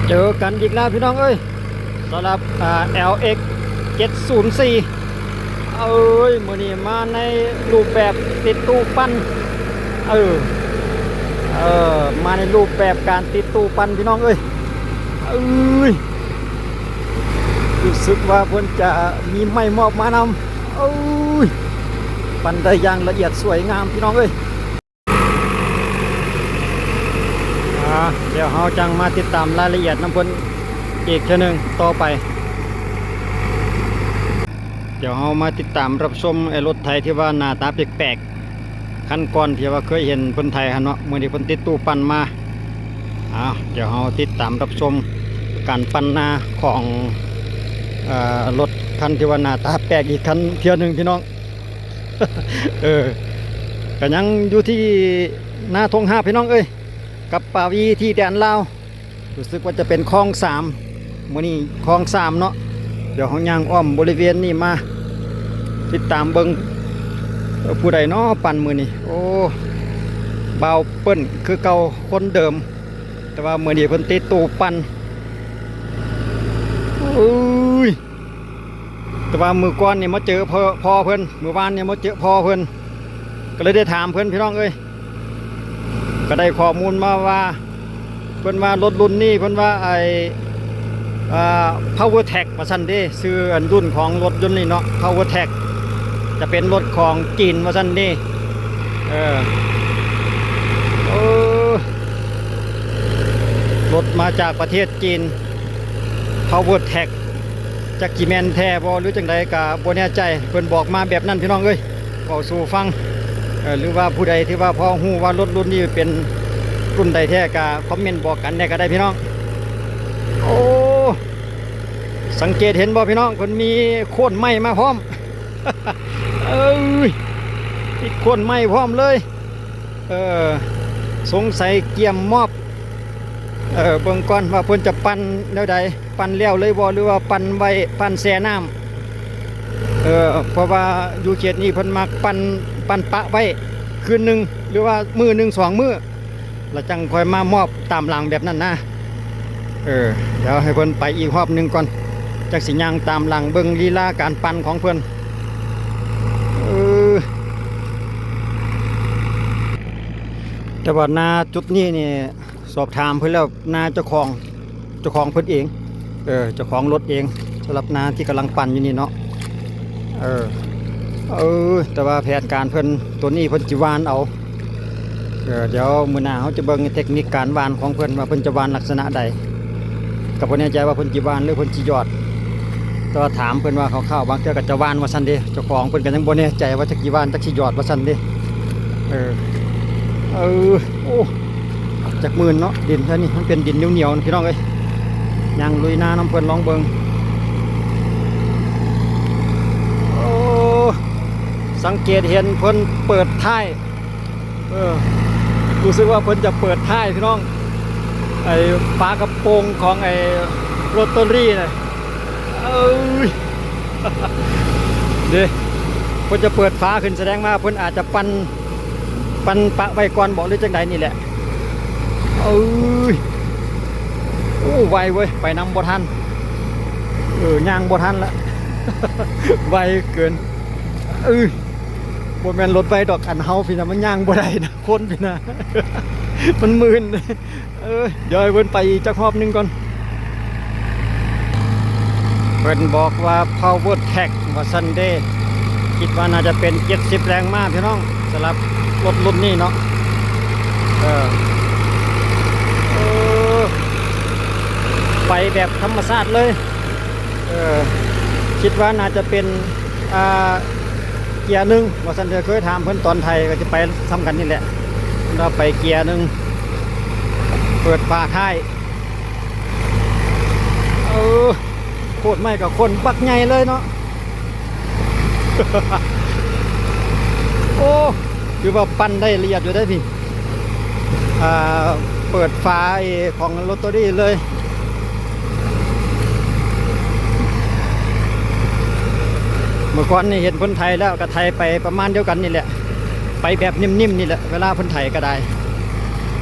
เจอกันอีกแล้วพี่น้องเอ้ยสำหรับ LX 704เอ้ยมื้อนี้มาในรูปแบบติดตู้ปั้นเออมาในรูปแบบการติดตู้ปั้นพี่น้องเอ้ยเอ้ยรู้สึกว่าเพิ่นจะมีไม้มอบมานำเอ้ยปั้นได้อย่างละเอียดสวยงามพี่น้องเอ้ยเดี๋ยวเราจังมาติดตามรายละเอียดน้ำเพิ่นอีกเทื่อนึงต่อไปเดี๋ยวเรามาติดตามรับชมไอ้รถไถที่ว่าหน้าตาแปลกๆคันก่อนที่ว่าเคยเห็นเพิ่นไถหั่นเนาะมื้อนี้เพิ่นติดตู้ปั้นมาเดี๋ยวเราติดตามรับชมการปั้นนาของรถคันที่ว่าหน้าตาแปลกอีกคันเทื่อนึงพี่น้อง ก็ยังอยู่ที่หน้าทง5พี่น้องเอ้ยกับป่าวีที่แดนลาวรู้สึกว่าจะเป็นคลอง3มื้อนี้คลอง3เนาะเดี๋ยวเฮาย่างอ้อมบริเวณนี้มาติดตามเบิ่งผู้ใดเนาะปั่นมื้อนี้โอ้เบาเปิ้นคือเก่าคนเดิมแต่ว่ามื้อนี้เพิ่นติดตู้ปั่นอุ้ยแต่ว่ามื้อก่อนนี่มาเจอพ่อเพิ่นมื้อวานนี่มาเจอพ่อเพิ่นก็เลยได้ถามเพิ่นพี่น้องเอ้ยก็ได้ข้อมูลมาว่าเพิ่นว่ารถรุ่นนี้เพิ่นว่าไอ้PowerTech ว่าซั่นเด้ชื่ออันรุ่นของรถยนต์นี่เนาะ PowerTech จะเป็นรถของจีนว่าซั่นเด้รถมาจากประเทศจีน PowerTech จักกี่แม่นแท้บ่หรือจังไดก็บ่แน่ใจเพิ่นบอกมาแบบนั้นพี่น้องเอ้ยเว้าสู่ฟังหรือว่าผู้ใดที่ว่าพอฮู้ว่ารถรุ่นนี้เป็นรุ่นใดแท้ก็คอมเมนต์บอกกันได้ก็ได้พี่น้องโอ้สังเกตเห็นบ่พี่น้องเพิ่นมีโค่นไม้มาพร้อม เอ้ยมีโค่นไม้พร้อมเลยสงสัยเกี่ยมมอบเบิ่งก่อนว่าเพิ่นจะปั่นแนวใดปั่นแล้วเลยบ่หรือว่าปั่นไว้ปั่นแช่น้ำเพราะว่าอยู่เขตนี้เพิ่นมักปั่นปะไว้คืนนึงหรือว่ามื้อนึง2มื้อแล้วจังค่อยมามอบตามหลังแบบนั้นนะเดี๋ยวให้เพิ่นไปอีกรอบนึงก่อนจักสิย่างตามหลังเบิ่งลีลาการปั่นของเพิ่นแต่ว่านาจุดนี้นี่สอบถามเพิ่นแล้วนาเจ้าของเพิ่นเองเจ้าของรถเองสำหรับนาที่กำลังปั่นอยู่นี่เนาะแต่ว่าแผนการเพิ่นตัวนี้เพิ่นจิวานเอาเดี๋ยวมื้อหน้าเขาจะเบิ่งเทคนิคการวานของเพิ่นว่าเพิ่นจะวานลักษณะใดก็บ่แน่ใจว่าเพิ่นจิวานหรือเพิ่นจิยอดแต่ว่าถามเพิ่นว่าคร่าวๆบางเทื่อก็จะวานว่าซั่นเด้เจ้าของเพิ่นก็ยังบ่แน่ใจว่าจะกี่วานจักสิยอดว่าซั่นเด้โอ้จักหมื่นเนาะดินแค่นี้มันเป็นดินเหนียวๆพี่น้องเอ้ยยังลุยนาน้ำเพิ่นลองเบิ่งสังเกตเห็นเพิ่นเปิดท้ายรู้สึกว่าเพิ่นจะเปิดท้ายพี่น้องไอ้ฝากระโปรงของไอ้โรตารี่น่ะเด้เพิ่นจะเปิดฝาขึ้นแสดงว่าเพิ่นอาจจะปั่นปะไว้ก่อนบ่หรือจังใดนี่แหละโอ้ไวเว้ยไปนำบ่ทันย่างบ่ทันละ ไวเกินบ่แม่นรถไฟดอกอันเฮาพี่นะมันย่างบ่ได้นะคนพี่นะ มันมึนเดี๋ยวให้เพิ่นไปจักรอบนึงก่อนเพิ่นบอกว่า PowerTech ว่าซันเดย์คิดว่าน่าจะเป็น70แรงม้าพี่น้องสำหรับรถรุ่นนี้เนาะไปแบบธรรมชาติเลยคิดว่าน่าจะเป็นเกียร์หนึ่งว่าสันเธอเคยถามเพื่อนตอนไทยก็จะไปซ้ำกันนี่แหละเราไปเกียร์หนึ่งเปิดฝาท้ายโคตรไม่กับคนปักใหญ่เลยเนาะ โอ้คือว่าปั้นได้ละเอียดอยู่ได้พี่เปิดฝาของรถตัวนี้เลยเมื่อก่อนนี่เห็นคนไทยแล้วก็ไทยไปประมาณเดียวกันนี่แหละไปแบบนิ่มๆนี่แหละเวลาคนไทยก็ได้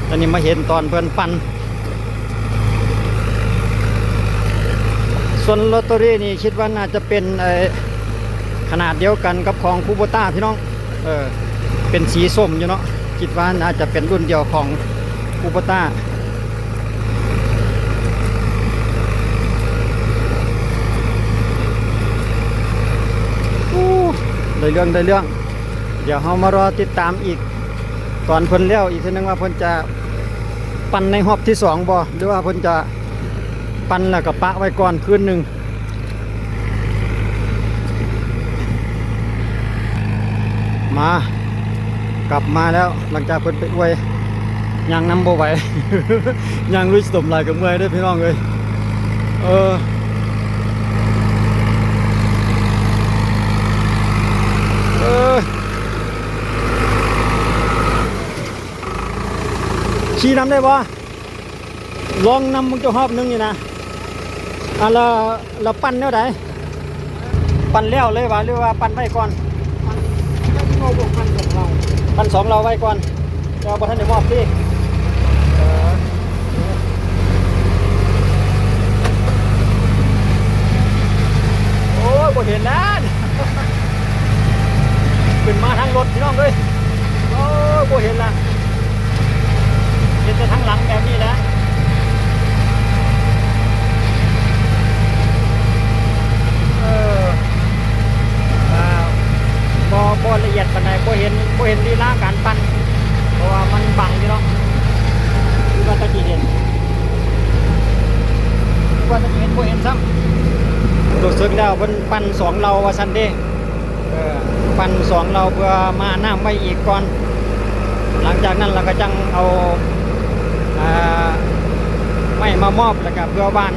ตอนนี้มาเห็นตอนเพิ่นปั่น ส่วนลอตเตอรี่นี่คิดว่าน่าจะเป็นขนาดเดียวกันกับของคูโบต้าพี่น้องเป็นสีส้มอยู่เนาะคิดว่าน่าจะเป็นรุ่นเดียวของคูโบต้าได้เรื่องเดี๋ยวเรามารอติดตามอีกตอนเพิ่นแล้วอีกทีนึงว่าเพิ่นจะปั่นในรอบที่2บ่หรือว่าเพิ่นจะปั่นแล้วก็ปะไว้ก่อนคืนหนึ่งมากลับมาแล้วหลังจากเพิ่นไปอวยยังนำบ่ไหว ยังลุยสมลายกับเมื่อยเด้อพี่น้องเอ้ยขี่นำได้บ่ลองนำมึงจะหอบนึงอยู่นะเราปั่นเท่าไหร่ปั่นแล้วเลยวะหรือว่าปั่นไว้ก่อนปั่น2เราไว้ก่อนเราบ่ทันได้มอบที่โอ้ยบ่เห็นนะขึ้นมาทางรถพี่น้องเลยโอ้ยบ่เห็นละเห็นแต่ทางหลังแบบนี้นะบ่ละเอียดปานใดบ่เห็นลีลาการปั่นเพราะว่ามันบังอยู่เนาะคือว่าตะกี้เห็นบ่เห็นซ้ำรู้สึกแล้วเพิ่นปั่น2เราว่าซั่นเด้ปั่น2เราเพื่อมาน้ำไว้อีกก่อนหลังจากนั้นเราก็จังเอาไม่มามอบแล้วก็เพื่อบ้าน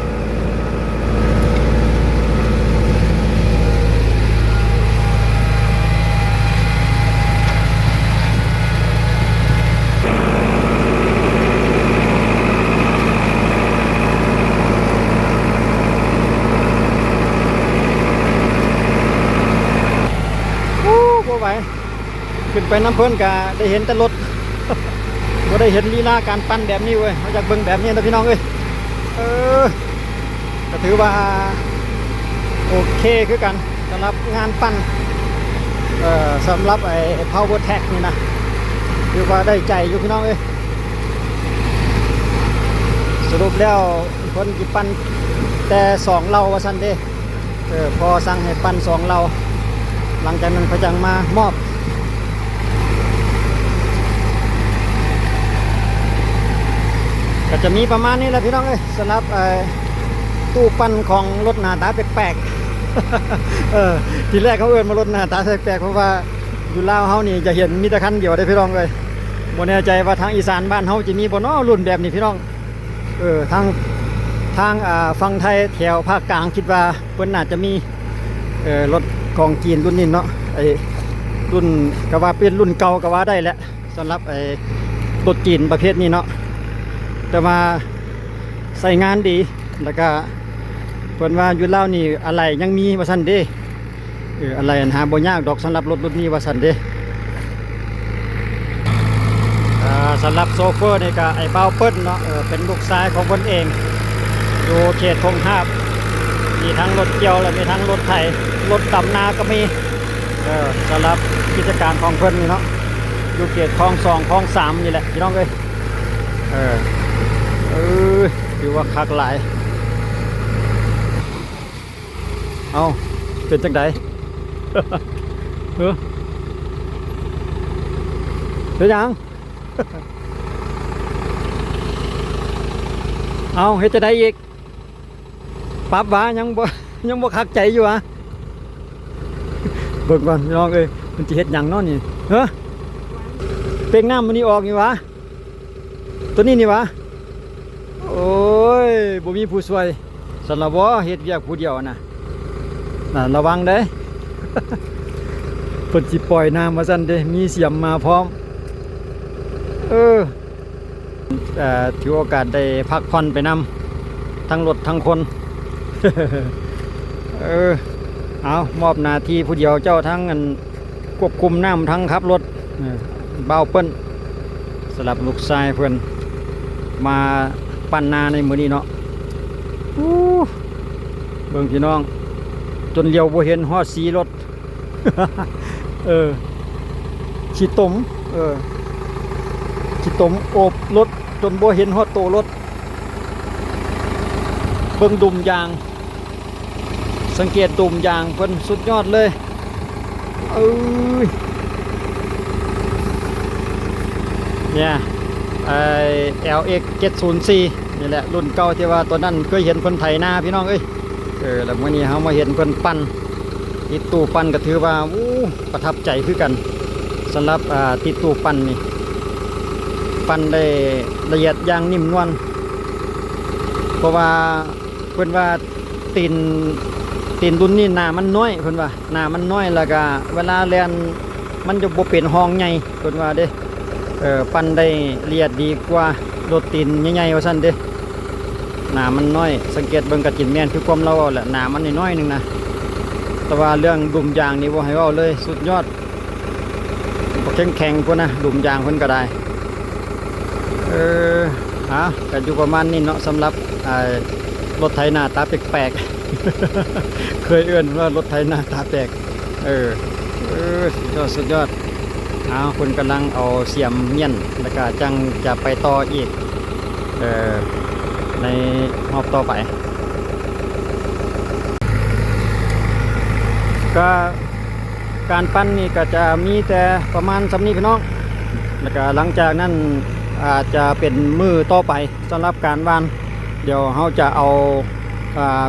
ไหวขึ้นไปน้ำเพิ่นก็ได้เห็นแต่รถ ก็ได้เห็นลีลาการปั่นแบบนี้เว้ยเขาจากเบิ่งแบบนี้นะพี่น้องเอ้ยก็ถือว่าโอเคคือกันสำหรับงานปั่นสำหรับไอ้ Power Tech นี่นะถือว่าได้ใจอยู่พี่น้องเอ้ยสรุปแล้วคนกี่ปั่นแต่2เราว่าซั่นเด้พอสั่งให้ปั่น2เราหลังจากนั้นเขาจังมามอบก็จะมีประมาณนี้แหละพี่น้องเอ้ยสำหรับตู้ปั่นของรถหน้าตาแปลกๆทีแรกเขาเอิ้นมารถหน้าตาแปลกๆเพราะว่าอยู่ลาวเฮานี่จะเห็นมีแต่คันเดียวได้พี่น้องเลยบ่แน่ใจว่าทางอีสานบ้านเฮาจะมีบ่น้อรุ่นแบบนี้พี่น้องทางฝั่งไทยแถวภาคกลางคิดว่าเพิ่นน่าจะมีรถของจีนรุ่นนี้เนาะไอ้รุ่นก็ว่าเป็นรุ่นเก่าก็ว่าได้แหละสำหรับไอ้รถจีนประเภทนี้เนาะแต่มาใส่งานดีแล้วก็เพิ่นว่าอยู่ลาวนี่อะไรยังมีว่าซั่นเด้อะไรหาบ่ยากดอกสำหรับรถรุ่นนี้ว่าซั่นเด้สำหรับโซเฟอร์นี่ก็ไอ้เบาเปิ้ลเนาะเป็นลูกชายของเพิ่นเองอยู่เขตคงคาบมีทั้งรถเกี่ยวและมีทั้งรถไถรถดำนาก็มีสำหรับกิจการของเพิ่นนี่เนาะอยู่เขตคลอง2คลอง3นี่แหละพี่น้องเอ้ยถือว่าคักหลายเอาเป็นจังได เป็นยัง เอาเฮ็ดจะได้อีกปั๊บว่ายังบ่คักใจอยู่อะเบิ่งก่อนน้องเอ้ยมันสิเฮ็ดหยังเนาะนี่เป่งน้ำมันนี่ออกนี่วะตัวนี้นี่วะโอ้ยบ่มีผู้ช่วยสำหรับบ่เฮ็ดเวียกผู้เดียวน่ะระวังเด้ เพิ่นสิปล่อยน้ำมาซั่นเด้มีเสียมมาพร้อมถือโอกาสได้พักผ่อนไปนำทั้งรถทั้งคน เอามอบหน้าที่ผู้เดียวเจ้าทั้งควบคุมน้ำทั้งขับรถเบาเปิ้นสำหรับลูกชายเพื่อนมาปั่นนาในมื้อนี้เนาะเบิ่ เบิ่งพี่น้องจนเลี้ยวบ่เห็นฮอดสีรถ ขี้ตมขี้ตมโอบรถจนบ่เห็นฮอดโตรถเบิ่งดุมยางสังเกตดุมยางเพิ่นสุดยอดเลยเนี่ยไอ้ LX 704นี่แหละรุ่นเก่าที่ว่าตัวนั้นเคยเห็นเพิ่นไถนาพี่น้องแล้วมื้อนี้เฮามาเห็นเพิ่นปั้นติดตู้ปั้นก็ถือว่าประทับใจคือกันสำหรับติดตู้ปั้นนี่ปั้นได้ละเอียดอย่างนิ่มนวลเพราะว่าเพิ่นว่าตีนรุ่นนี้หน้ามันน้อยเพิ่นว่าหน้ามันน้อยแล้วก็เวลาแล่นมันจะบ่เป็นห้องใหญ่เพิ่นว่าเด้ปั้นได้ละเอียดดีกว่ารถตีนใหญ่ๆว่าซั่นเด้หน้ามันน้อยสังเกตเบิ่งกระจินแม่นคือความเราแหละหน้ามันน้อยๆนึงนะแต่ว่าเรื่องดุมยางนี่บ่ให้เว้าเลยสุดยอดบ่แข็งๆพุ่นนะดุมยางเพิ่นก็ได้ก็อยู่ประมาณนี้เนาะสำหรับรถไถนาตาแปลกๆ เคยเอื้อนว่ารถไถนาตาแปลกสุดยอดคนกำลังเอาเสียมเมียนแล้วก็จังจะไปต่ออีกในรอบต่อไปก็การปั้นนี่ก็จะมีแต่ประมาณสำนี้พี่น้องแล้วก็หลังจากนั้นอาจจะเป็นมือต่อไปสำหรับการวานเดี๋ยวเราจะเอา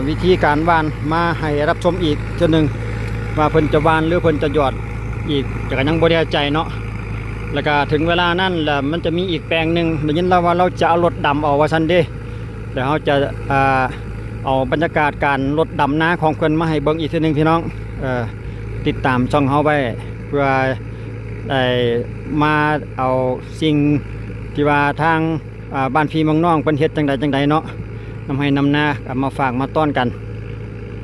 วิธีการวานมาให้รับชมอีกเช่นหนึ่งว่าเพิ่นจะวานหรือเพิ่นจะหยอดอีกจะยังบ่แน่ใจเนาะแล้วก็ถึงเวลานั้นแหละมันจะมีอีกแปลงหนึ่งได้ยินแล้วว่าเราจะเอารถดำออกว่าซันเด้เดี๋ยวเราจะเอาบรรยากาศการรถดำนาของเพิ่นมาให้เบิ่งอีกทีหนึ่งพี่น้องติดตามช่องเฮาไว้เพื่อมาเอาสิ่งที่ว่าทางบ้านพี่เมืองน้องเพิ่นเฮ็ดจังใดเนาะนำให้นำนาเอามาฝากมาต้อนกัน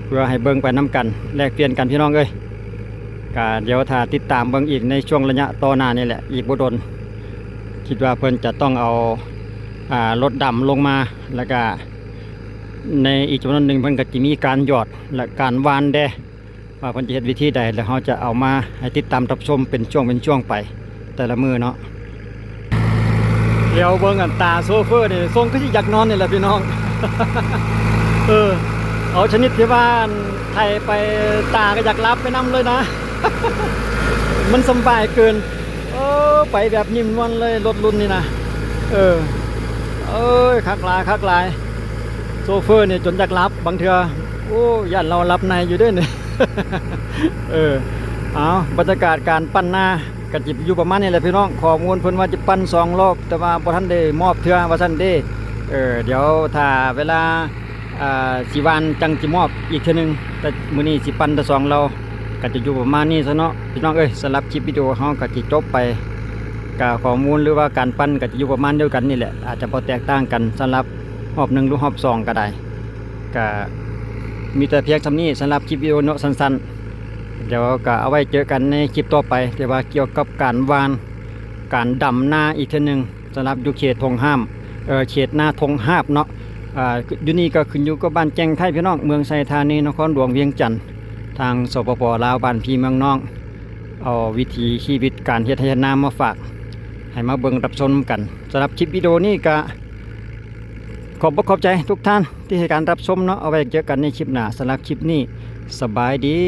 เพื่อให้เบิ่งไปนํกันแลกเปลี่ยนกันพี่น้องก็เดี๋ยวถ้าติดตามเบิ่งอีกในช่วงระยะต่อหน้านี่แหละอีกบ่ดนคิดว่าเพิ่นจะต้องเอารถดำลงมาแล้วก็ในอีกจำนวนหนึ่งเพิ่นก็จะมีการหยอดและการวานแดว่าเพิ่นจะเฮ็ดวิธีใดแล้วเราจะเอามาให้ติดตามรับชมเป็นช่วงไปแต่ละมื้อเนาะเดี๋ยวเบิ่งกันตาโซเฟอร์นี่ทรงก็สิอยากนอนนี่แหละพี่น้อง เอาชนิดที่ว่าไทยไปตาก็อยากรับไปนำเลยนะ มันสบายเกินไปแบบนิ่มนวลเลยรถรุ่นนี่นะคักหลายโซเฟอร์เนี่ยจนอยากรับบางเทื่อย่านเรารับในอยู่ด้วยเนี่ย เอาบรรยากาศการปั้นหน้าก็จิบอยู่ประมาณนี้แหละพี่น้องข้อมูลเพิ่นว่าจะปั้น2 รอบแต่ว่าบ่ทันได้มอบเทื่อว่าซั่นเด้เดี๋ยวถ้าเวลาสิวานจังสิมอบอีกเทื่อนึงแต่มื้อนี้สิปั้นแต่2เราก็จะอยู่ประมาณนี้ซะเนาะพี่น้องสำหรับคลิปวิดีโอเฮาก็สิจบไปกับข้อมูลหรือว่าการปั้นก็จะอยู่ประมาณเดียวกันนี่แหละอาจจะบ่แตกต่างกันสำหรับรอบ1หรือรอบ2ก็ได้ก็มีแต่เพียงเท่านี้สำหรับคลิปวิดีโอเนาะสั้นๆเดี๋ยวก็เอาไว้เจอกันในคลิปต่อไปที่ว่าเกี่ยวกับการวานการดำนาอีกเทื่อนึงสำหรับอยู่เขตธงห้ามเขตนาธงหาบเนาะอยู่นี่ก็ขึ้นอยู่กับบ้านแจ้งไทยพี่น้องเมืองไซธานีนครหลวงเวียงจันทร์ทางสปป.ลาวบ้านพี่เมืองน้องเอาวิถีชีวิตการเฮ็ดให้นามาฝากให้มาเบิ่งรับชมกันสำหรับคลิปวิดีโอนี้ก็ขอบใจทุกท่านที่ให้การรับชมเนาะเอาไว้เจอกันในคลิปหน้าสำหรับคลิปนี้สบายดี